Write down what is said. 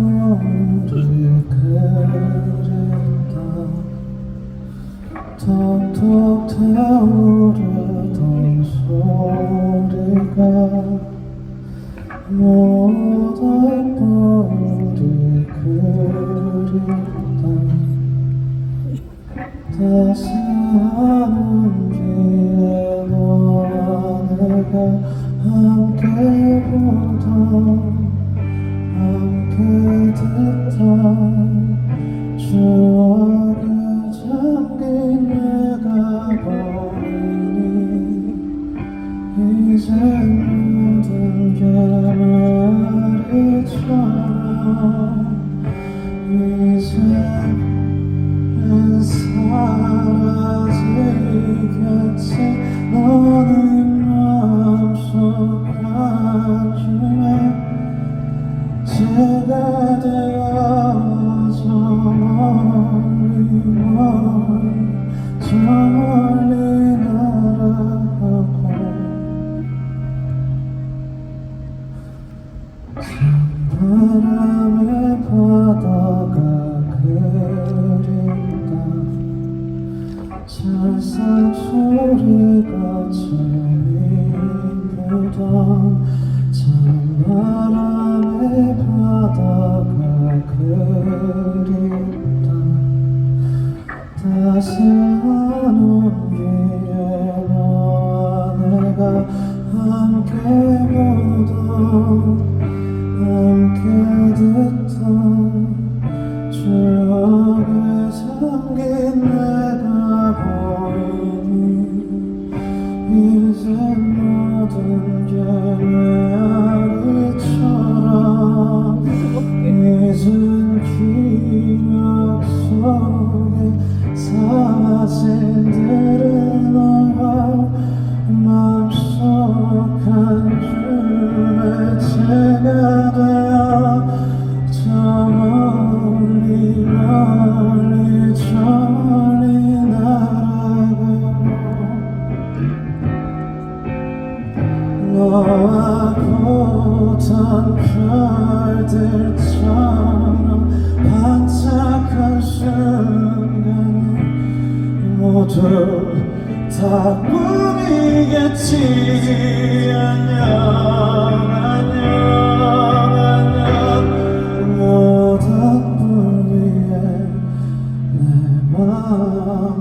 모닥불을 그렸다. 톡톡 타오르던 소리가 모닥불을 그렸다. 따스한 온기에 너와 내가 함께 보던 함께 듣던 추억에 잠긴 내가 보이니 이젠 모든 게 메아리처럼 이젠 사라지겠지. 너는 마음속 한줌에 제가 되어서 멀리 날아가고 찬바람에 바다가 그린다. 찰싹 소리가 참 이쁘던 찬바람에 바다가 그립다. 따스한 온기에 너와 내가 함께 보던 함께 듣던 추억에 잠긴 내가 보이니 이젠 모든 게 메아리처럼 잊은 기억 속에 사진들을 넣어 맘속 한줌에 제가 되어 저 멀리 저리 날아가고 너와 보던 별들처럼 반짝한 순간이 모두 다 꿈이겠지. 안녕 안녕 안녕. 모닥불 위에 내 맘을